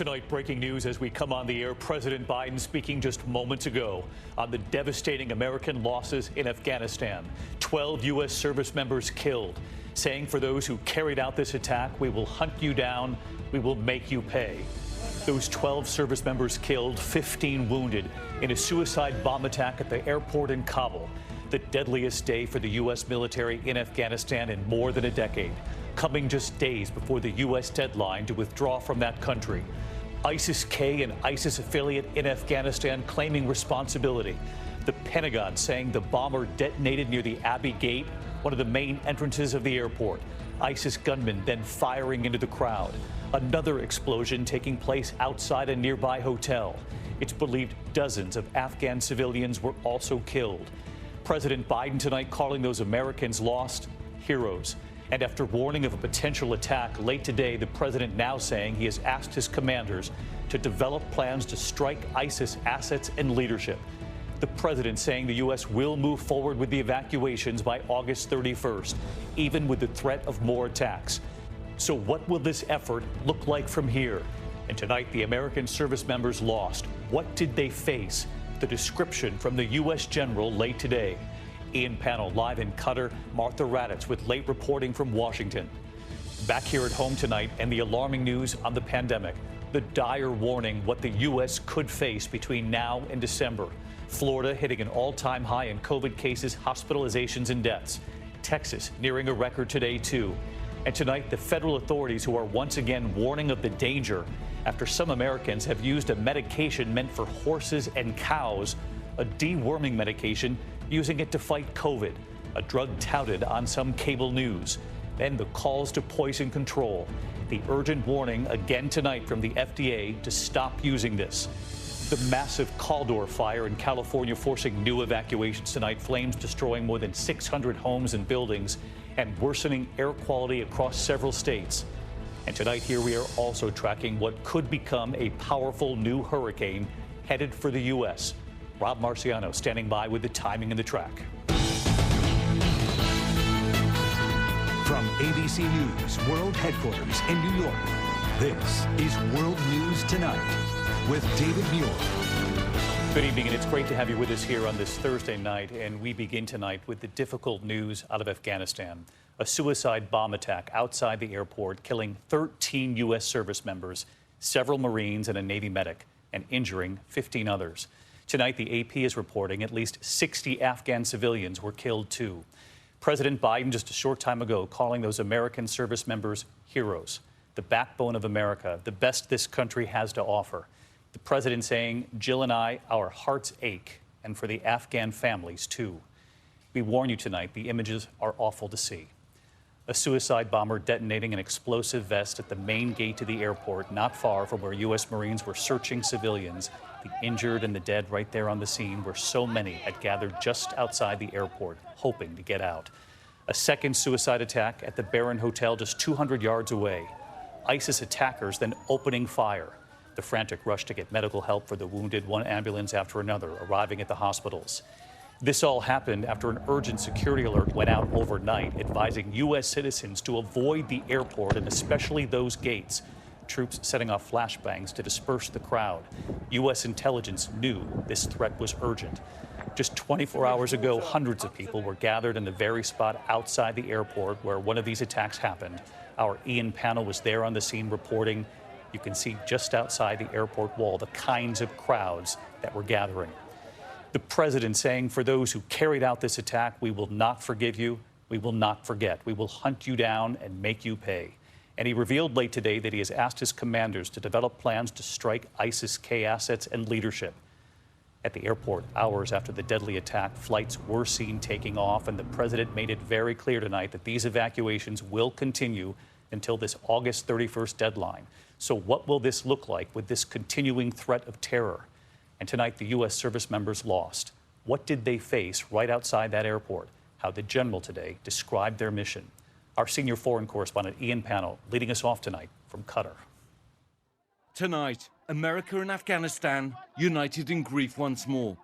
Tonight, breaking news as we come on the air. President Biden speaking just moments ago on the devastating American losses in Afghanistan. 12 U.S. service members killed, saying for those who carried out this attack, we will hunt you down, we will make you pay. Those 12 service members killed, 15 wounded in a suicide bomb attack at the airport in Kabul. The deadliest day for the U.S. military in Afghanistan in more than a decade, coming just days before the U.S. deadline to withdraw from that country. ISIS-K, an ISIS affiliate in Afghanistan, claiming responsibility. The Pentagon saying the bomber detonated near the Abbey Gate, one of the main entrances of the airport. ISIS gunmen then firing into the crowd. Another explosion taking place outside a nearby hotel. It's believed dozens of Afghan civilians were also killed. President Biden tonight calling those Americans lost heroes. And after warning of a potential attack late today, the president now saying he has asked his commanders to develop plans to strike ISIS assets and leadership. The president saying the U.S. will move forward with the evacuations by August 31st, even with the threat of more attacks. So what will this effort look like from here? And tonight, the American service members lost. What did they face? The description from the U.S. general late today. Ian Panel live in Qatar, Martha Raddatz with late reporting from Washington. Back here at home tonight, and the alarming news on the pandemic. The dire warning what the U.S. could face between now and December. Florida hitting an all-time high in COVID cases, hospitalizations, and deaths. Texas nearing a record today, too. And tonight, the federal authorities who are once again warning of the danger after some Americans have used a medication meant for horses and cows, a deworming medication, using it to fight COVID, a drug touted on some cable news. Then the calls to poison control. The urgent warning again tonight from the FDA to stop using this. The massive Caldor fire in California forcing new evacuations tonight. Flames destroying more than 600 homes and buildings and worsening air quality across several states. And tonight here we are also tracking what could become a powerful new hurricane headed for the U.S. Rob Marciano standing by with the timing and the track. From ABC News World Headquarters in New York, this is World News Tonight with David Muir. Good evening, and it's great to have you with us here on this Thursday night. And we begin tonight with the difficult news out of Afghanistan. A suicide bomb attack outside the airport, killing 13 U.S. service members, several Marines and a Navy medic, and injuring 15 others. Tonight, the AP is reporting at least 60 Afghan civilians were killed, too. President Biden just a short time ago calling those American service members heroes, the backbone of America, the best this country has to offer. The president saying, Jill and I, our hearts ache, and for the Afghan families, too. We warn you tonight, the images are awful to see. A suicide bomber detonating an explosive vest at the main gate to the airport, not far from where U.S. Marines were searching civilians. The injured and the dead right there on the scene, where so many had gathered just outside the airport, hoping to get out. A second suicide attack at the Barron Hotel just 200 yards away. ISIS attackers then opening fire. The frantic rush to get medical help for the wounded, one ambulance after another arriving at the hospitals. This all happened after an urgent security alert went out overnight, advising U.S. citizens to avoid the airport and especially those gates. Troops setting off flashbangs to disperse the crowd. U.S. intelligence knew this threat was urgent. Just 24 hours ago, hundreds of people were gathered in the very spot outside the airport where one of these attacks happened. Our Ian Panel was there on the scene reporting. You can see just outside the airport wall the kinds of crowds that were gathering. The president saying for those who carried out this attack, we will not forgive you, we will not forget. We will hunt you down and make you pay. And he revealed late today that he has asked his commanders to develop plans to strike ISIS-K assets and leadership. At the airport, hours after the deadly attack, flights were seen taking off, and the president made it very clear tonight that these evacuations will continue until this August 31st deadline. So what will this look like with this continuing threat of terror? And tonight, the U.S. service members lost. What did they face right outside that airport? How the general today described their mission. Our senior foreign correspondent, Ian Panel, leading us off tonight from Qatar. Tonight, America and Afghanistan united in grief once more.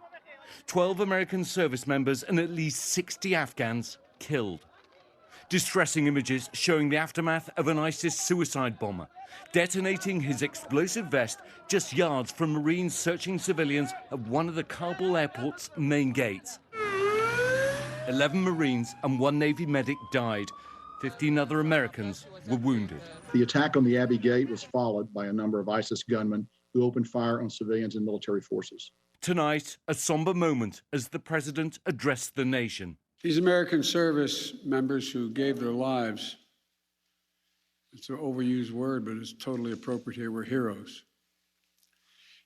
12 American service members and at least 60 Afghans killed. Distressing images showing the aftermath of an ISIS suicide bomber detonating his explosive vest just yards from Marines searching civilians at one of the Kabul airport's main gates. 11 Marines and 1 Navy medic died. 15 other Americans were wounded. The attack on the Abbey Gate was followed by a number of ISIS gunmen who opened fire on civilians and military forces. Tonight, a somber moment as the president addressed the nation. These American service members who gave their lives, it's an overused word, but it's totally appropriate here, were heroes.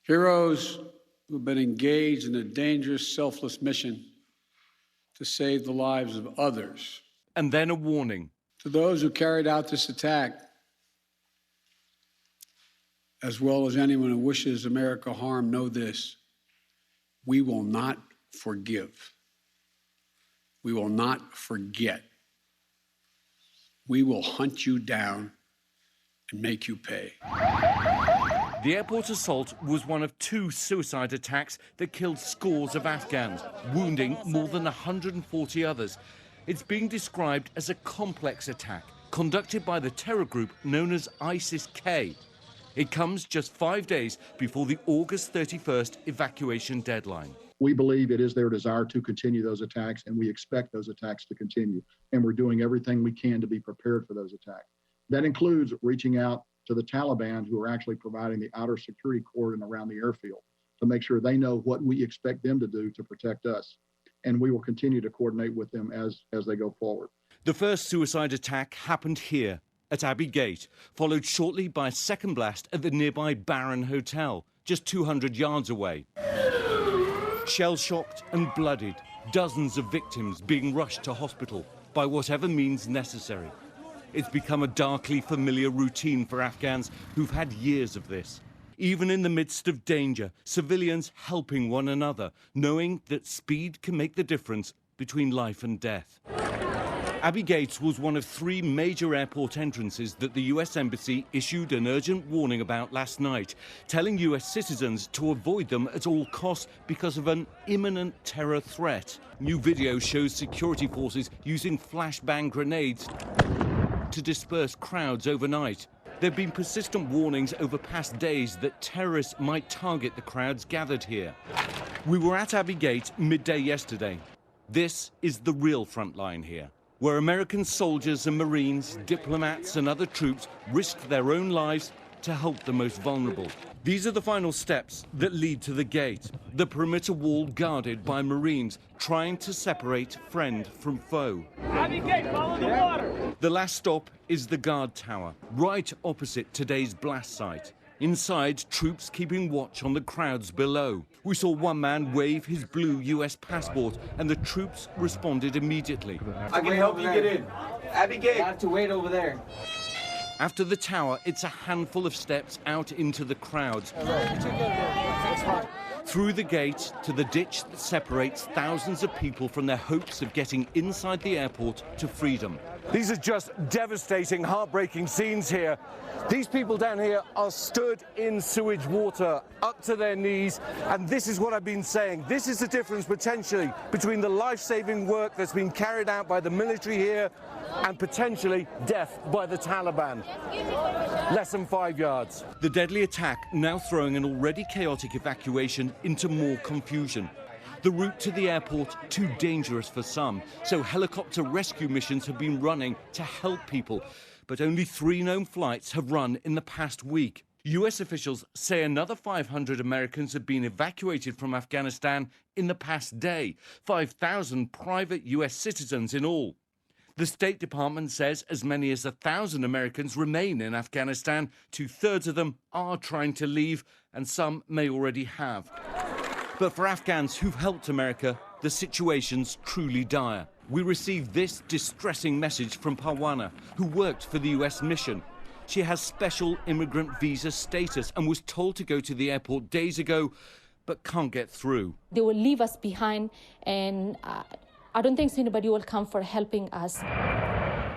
Heroes who've been engaged in a dangerous, selfless mission to save the lives of others. And then a warning. To those who carried out this attack, as well as anyone who wishes America harm, know this: we will not forgive. We will not forget. We will hunt you down and make you pay. The airport assault was one of 2 suicide attacks that killed scores of Afghans, wounding more than 140 others. It's being described as a complex attack conducted by the terror group known as ISIS-K. It comes just 5 days before the August 31st evacuation deadline. We believe it is their desire to continue those attacks, and we expect those attacks to continue. And we're doing everything we can to be prepared for those attacks. That includes reaching out to the Taliban, who are actually providing the outer security cordon around the airfield, to make sure they know what we expect them to do to protect us. And we will continue to coordinate with them as they go forward. The first suicide attack happened here at Abbey Gate, followed shortly by a second blast at the nearby Barron Hotel, just 200 yards away. Shell-shocked and bloodied, dozens of victims being rushed to hospital by whatever means necessary. It's become a darkly familiar routine for Afghans who've had years of this. Even in the midst of danger, civilians helping one another, knowing that speed can make the difference between life and death. Abbey Gate was one of 3 major airport entrances that the US Embassy issued an urgent warning about last night, telling US citizens to avoid them at all costs because of an imminent terror threat. New video shows security forces using flashbang grenades to disperse crowds overnight. There have been persistent warnings over past days that terrorists might target the crowds gathered here. We were at Abbey Gate midday yesterday. This is the real front line here, where American soldiers and Marines, diplomats and other troops risked their own lives to help the most vulnerable. These are the final steps that lead to the gate, the perimeter wall guarded by Marines trying to separate friend from foe. Abbey Gate, follow the water! The last stop is the guard tower, right opposite today's blast site. Inside, troops keeping watch on the crowds below. We saw one man wave his blue US passport, and the troops responded immediately. I can help you get in. Abbey Gate. You have to wait over there. After the tower, it's a handful of steps out into the crowds. Through the gate to the ditch that separates thousands of people from their hopes of getting inside the airport to freedom. These are just devastating, heartbreaking scenes here. These people down here are stood in sewage water up to their knees, and this is what I've been saying. This is the difference potentially between the life-saving work that's been carried out by the military here and potentially death by the Taliban. Less than 5 yards. The deadly attack now throwing an already chaotic evacuation into more confusion. The route to the airport too dangerous for some, so helicopter rescue missions have been running to help people. But only 3 known flights have run in the past week. US officials say another 500 Americans have been evacuated from Afghanistan in the past day, 5,000 private US citizens in all. The State Department says as many as 1,000 Americans remain in Afghanistan. 2/3 of them are trying to leave, and some may already have. But for Afghans who've helped America, the situation's truly dire. We received this distressing message from Parwana, who worked for the US mission. She has special immigrant visa status and was told to go to the airport days ago, but can't get through. They will leave us behind, and I don't think anybody will come for helping us.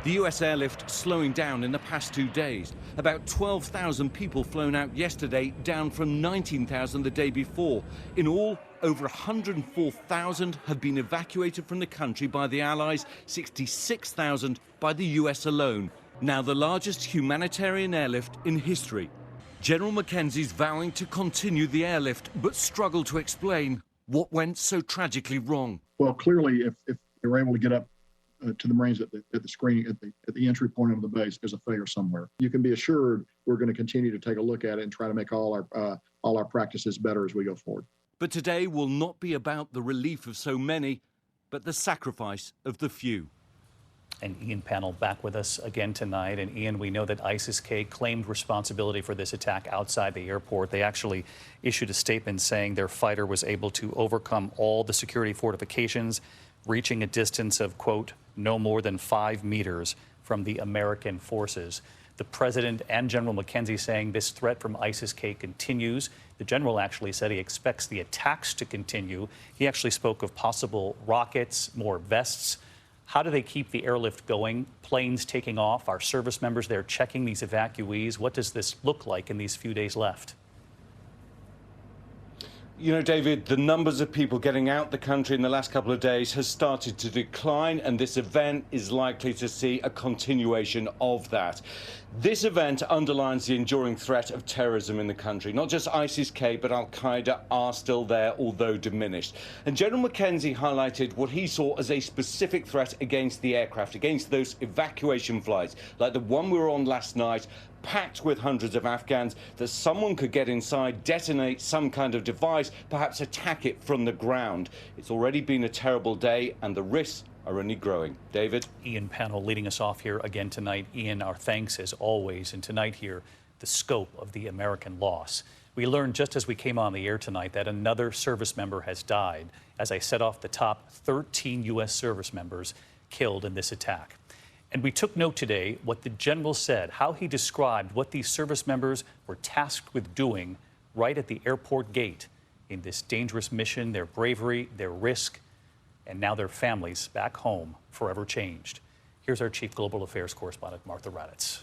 The US airlift slowing down in the past 2 days. About 12,000 people flown out yesterday, down from 19,000 the day before. In all, over 104,000 have been evacuated from the country by the Allies, 66,000 by the US alone. Now the largest humanitarian airlift in history. General Mackenzie's vowing to continue the airlift, but struggled to explain what went so tragically wrong. Well, clearly, if they were able to get up to the Marines at the screening at the entry point of the base, there's a failure somewhere. You can be assured we're going to continue to take a look at it and try to make all our practices better as we go forward. But today will not be about the relief of so many, but the sacrifice of the few. And Ian Panel back with us again tonight. And Ian, we know that ISIS-K claimed responsibility for this attack outside the airport. They actually issued a statement saying their fighter was able to overcome all the security fortifications, reaching a distance of, quote, no more than 5 meters from the American forces. The president and General Mackenzie saying this threat from ISIS-K continues. The general actually said he expects the attacks to continue. He actually spoke of possible rockets, more vests. How do they keep the airlift going? Planes taking off, our service members there checking these evacuees. What does this look like in these few days left? You know, David, the numbers of people getting out the country in the last couple of days has started to decline, and this event is likely to see a continuation of that. This event underlines the enduring threat of terrorism in the country. Not just ISIS-K, but al-Qaeda are still there, although diminished. And General Mackenzie highlighted what he saw as a specific threat against the aircraft, against those evacuation flights, like the one we were on last night, packed with hundreds of Afghans, that someone could get inside, detonate some kind of device, perhaps attack it from the ground. It's already been a terrible day, and the risks are only growing. David? Ian Panel leading us off here again tonight. Ian, our thanks as always. And tonight here, the scope of the American loss. We learned just as we came on the air tonight that another service member has died. As I said off the top, 13 U.S. service members killed in this attack. And we took note today what the general said, how he described what these service members were tasked with doing right at the airport gate in this dangerous mission, their bravery, their risk, and now their families back home forever changed. Here's our Chief Global Affairs Correspondent, Martha Raddatz.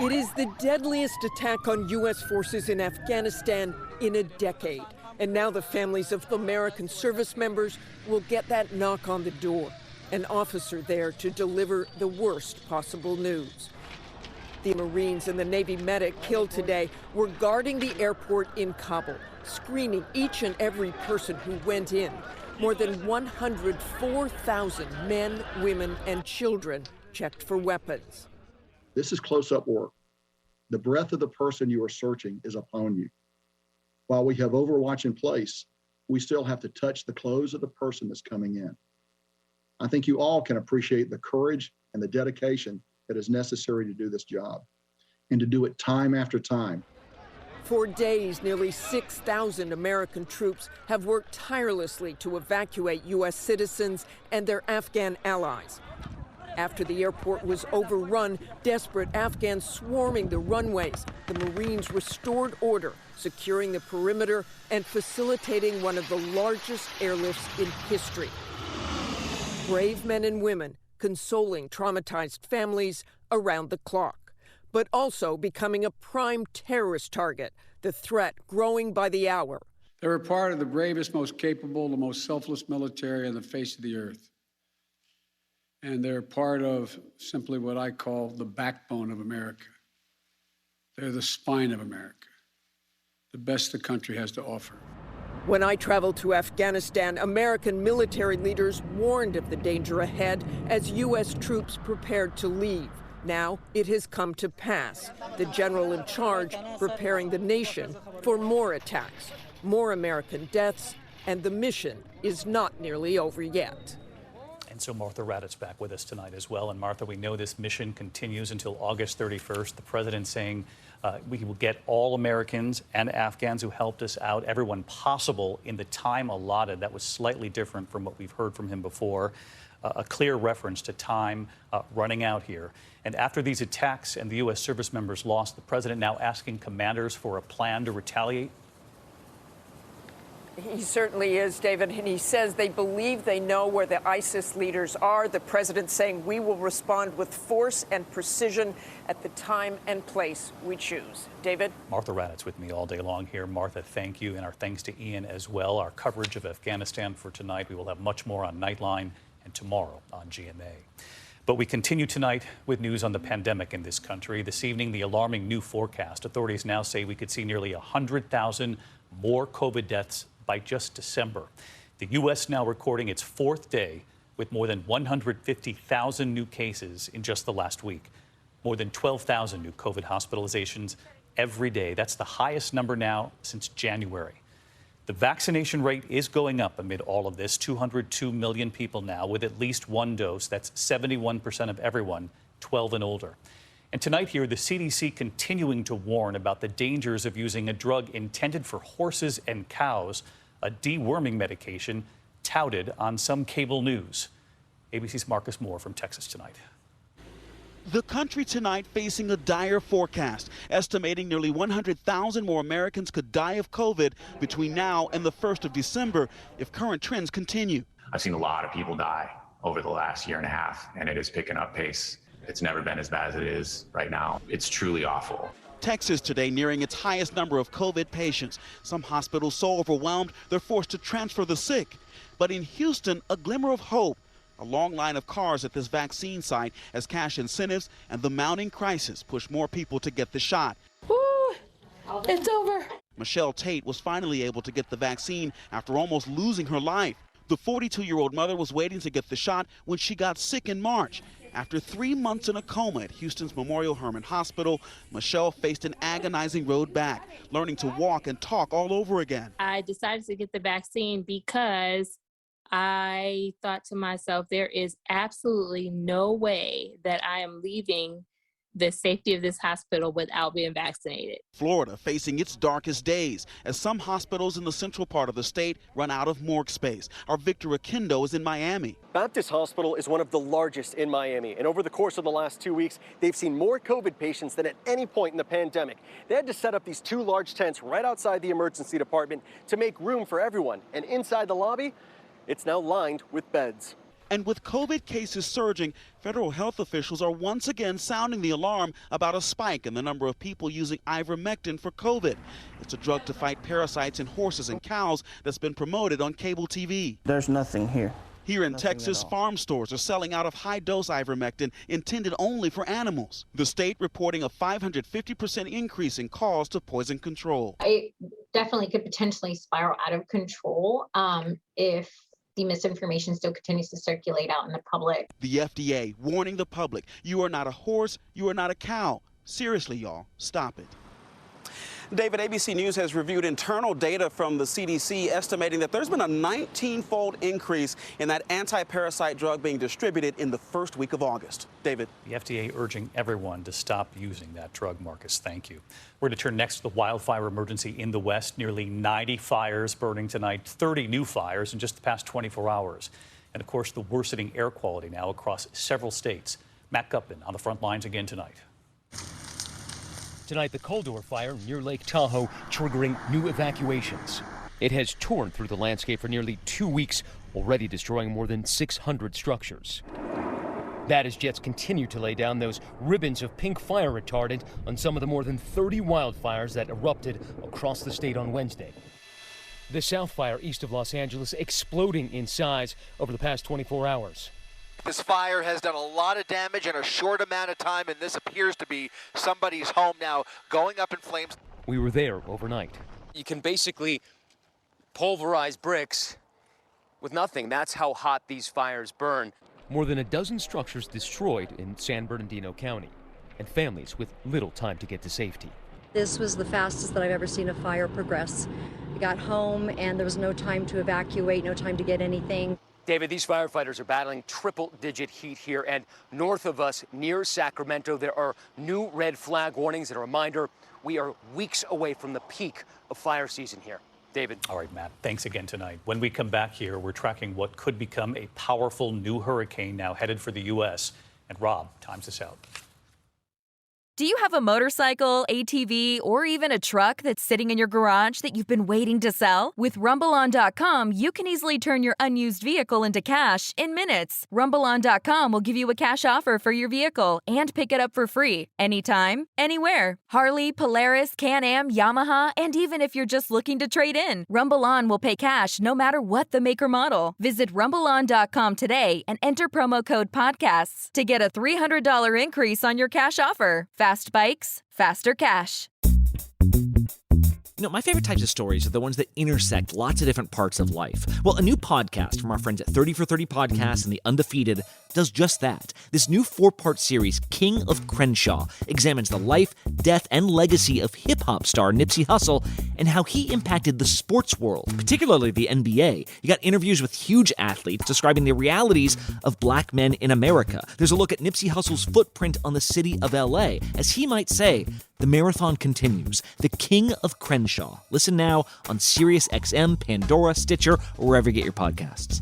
It is the deadliest attack on U.S. forces in Afghanistan in a decade. And now the families of American service members will get that knock on the door. An officer there to deliver the worst possible news. The Marines and the Navy medic killed today were guarding the airport in Kabul, screening each and every person who went in. More than 104,000 men, women, and children checked for weapons. This is close-up work. The breath of the person you are searching is upon you. While we have Overwatch in place, we still have to touch the clothes of the person that's coming in. I think you all can appreciate the courage and the dedication that is necessary to do this job, and to do it time after time. For days, nearly 6,000 American troops have worked tirelessly to evacuate U.S. citizens and their Afghan allies. After the airport was overrun, desperate Afghans swarming the runways, the Marines restored order, securing the perimeter and facilitating one of the largest airlifts in history. Brave men and women consoling traumatized families around the clock, but also becoming a prime terrorist target, the threat growing by the hour. They're a part of the bravest, most capable, the most selfless military on the face of the earth. And they're part of simply what I call the backbone of America. They're the spine of America, the best the country has to offer. When I traveled to Afghanistan, American military leaders warned of the danger ahead as U.S. troops prepared to leave. Now it has come to pass. The general in charge preparing the nation for more attacks, more American deaths, and the mission is not nearly over yet. And so Martha Raddatz back with us tonight as well. And Martha, we know this mission continues until August 31st. The president saying we will get all Americans and Afghans who helped us out, everyone possible in the time allotted. That was slightly different from what we've heard from him before. A clear reference to time running out here. And after these attacks and the U.S. service members lost, the president now asking commanders for a plan to retaliate. He certainly is, David, and he says they believe they know where the ISIS leaders are. The president saying we will respond with force and precision at the time and place we choose. David? Martha Raddatz with me all day long here. Martha, thank you, and our thanks to Ian as well. Our coverage of Afghanistan for tonight. We will have much more on Nightline and tomorrow on GMA. But we continue tonight with news on the pandemic in this country. This evening, the alarming new forecast. Authorities now say we could see nearly 100,000 more COVID deaths by just December. The U.S. now recording its fourth day with more than 150,000 new cases in just the last week. More than 12,000 new COVID hospitalizations every day. That's the highest number now since January. The vaccination rate is going up amid all of this. 202 million people now with at least one dose. That's 71% of everyone 12 and older. And tonight here, the CDC continuing to warn about the dangers of using a drug intended for horses and cows, a deworming medication touted on some cable news. ABC's Marcus Moore from Texas Tonight. The country tonight facing a dire forecast, estimating nearly 100,000 more Americans could die of COVID between now and the 1st of December if current trends continue. I've seen a lot of people die over the last year and a half, and it is picking up pace. It's never been as bad as it is right now. It's truly awful. Texas today nearing its highest number of COVID patients. Some hospitals so overwhelmed they're forced to transfer the sick. But in Houston, a glimmer of hope. A long line of cars at this vaccine site as cash incentives and the mounting crisis push more people to get the shot. Woo! It's over. Michelle Tate was finally able to get the vaccine after almost losing her life. The 42-year-old mother was waiting to get the shot when she got sick in March. After 3 months in a coma at Houston's Memorial Hermann Hospital, Michelle faced an agonizing road back, learning to walk and talk all over again. I decided to get the vaccine because I thought to myself, there is absolutely no way that I am leaving the safety of this hospital without being vaccinated. Florida facing its darkest days as some hospitals in the central part of the state run out of morgue space. Our Victor Akindo is in Miami. Baptist Hospital is one of the largest in Miami, and over the course of the last 2 weeks, they've seen more COVID patients than at any point in the pandemic. They had to set up these 2 large tents right outside the emergency department to make room for everyone, and inside the lobby, it's now lined with beds. And with COVID cases surging, federal health officials are once again sounding the alarm about a spike in the number of people using ivermectin for COVID. It's a drug to fight parasites in horses and cows that's been promoted on cable TV. There's nothing here. Here in Texas, farm stores are selling out of high-dose ivermectin intended only for animals. The state reporting a 550% increase in calls to poison control. It definitely could potentially spiral out of control if the misinformation still continues to circulate out in the public. The FDA warning the public, you are not a horse, you are not a cow. Seriously, y'all, stop it. David, ABC News has reviewed internal data from the CDC estimating that there's been a 19-fold increase in that anti-parasite drug being distributed in the first week of August. David. The FDA urging everyone to stop using that drug, Marcus. Thank you. We're going to turn next to the wildfire emergency in the West. Nearly 90 fires burning tonight, 30 new fires in just the past 24 hours. And, of course, the worsening air quality now across several states. Matt Gutman on the front lines again tonight. Tonight, the Coldor fire near Lake Tahoe triggering new evacuations. It has torn through the landscape for nearly 2 weeks, already destroying more than 600 structures. That as jets continue to lay down those ribbons of pink fire retardant on some of the more than 30 wildfires that erupted across the state on Wednesday. The South Fire east of Los Angeles exploding in size over the past 24 hours. This fire has done a lot of damage in a short amount of time, and this appears to be somebody's home now going up in flames. We were there overnight. You can basically pulverize bricks with nothing. That's how hot these fires burn. More than a dozen structures destroyed in San Bernardino County, and families with little time to get to safety. This was the fastest that I've ever seen a fire progress. We got home and there was no time to evacuate, no time to get anything. David, these firefighters are battling triple-digit heat here, and north of us, near Sacramento, there are new red flag warnings and a reminder we are weeks away from the peak of fire season here. David. All right, Matt, thanks again tonight. When we come back here, we're tracking what could become a powerful new hurricane now headed for the U.S. And Rob times us out. Do you have a motorcycle, ATV, or even a truck that's sitting in your garage that you've been waiting to sell? With RumbleOn.com, you can easily turn your unused vehicle into cash in minutes. RumbleOn.com will give you a cash offer for your vehicle and pick it up for free anytime, anywhere. Harley, Polaris, Can-Am, Yamaha, and even if you're just looking to trade in, RumbleOn will pay cash no matter what the make or model. Visit RumbleOn.com today and enter promo code PODCASTS to get a $300 increase on your cash offer. Fast bikes, faster cash. You know, my favorite types of stories are the ones that intersect lots of different parts of life. Well, a new podcast from our friends at 30 for 30 Podcasts and The Undefeated does just that. This new 4-part series, King of Crenshaw, examines the life, death, and legacy of hip-hop star Nipsey Hussle and how he impacted the sports world, particularly the NBA. You got interviews with huge athletes describing the realities of black men in America. There's a look at Nipsey Hussle's footprint on the city of LA. As he might say, the marathon continues. The King of Crenshaw. Listen now on SiriusXM, Pandora, Stitcher, or wherever you get your podcasts.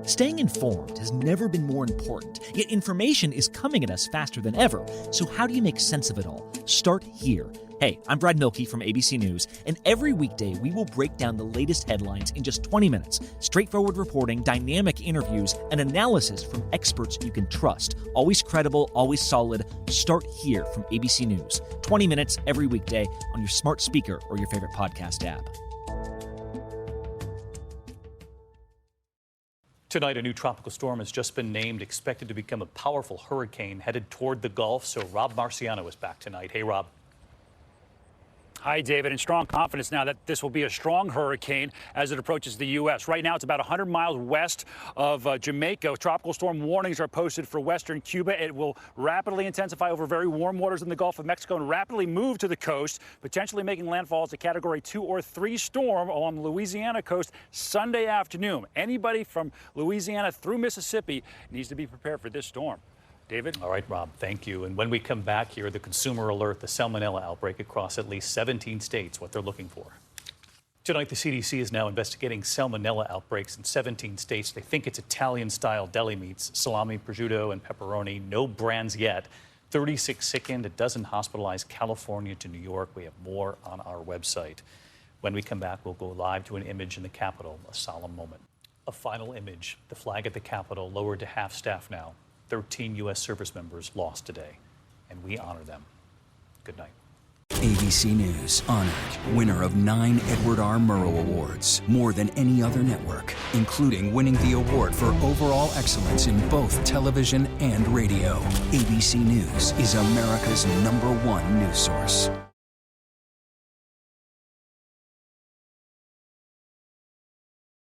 Staying informed has never been more important, yet information is coming at us faster than ever. So how do you make sense of it all? Start here. Hey, I'm Brad Mielke from ABC News, and every weekday we will break down the latest headlines in just 20 minutes. Straightforward reporting, dynamic interviews, and analysis from experts you can trust. Always credible, always solid. Start here from ABC News. 20 minutes every weekday on your smart speaker or your favorite podcast app. Tonight, a new tropical storm has just been named, expected to become a powerful hurricane headed toward the Gulf. So Rob Marciano is back tonight. Hey, Rob. Hi, David. In strong confidence now that this will be a strong hurricane as it approaches the U.S. Right now, it's about 100 miles west of Jamaica. Tropical storm warnings are posted for western Cuba. It will rapidly intensify over very warm waters in the Gulf of Mexico and rapidly move to the coast, potentially making landfall as a Category 2 or 3 storm along the Louisiana coast Sunday afternoon. Anybody from Louisiana through Mississippi needs to be prepared for this storm. David? All right, Rob, thank you. And when we come back here, the consumer alert, the salmonella outbreak across at least 17 states, what they're looking for. Tonight, the CDC is now investigating salmonella outbreaks in 17 states. They think it's Italian-style deli meats, salami, prosciutto, and pepperoni. No brands yet. 36 sickened, a dozen hospitalized, California to New York. We have more on our website. When we come back, we'll go live to an image in the Capitol, a solemn moment. A final image, the flag at the Capitol lowered to half staff now. 13 U.S. service members lost today, and we honor them. Good night. ABC News honored winner of 9 Edward R. Murrow Awards, more than any other network, including winning the award for overall excellence in both television and radio. ABC News is America's #1 news source.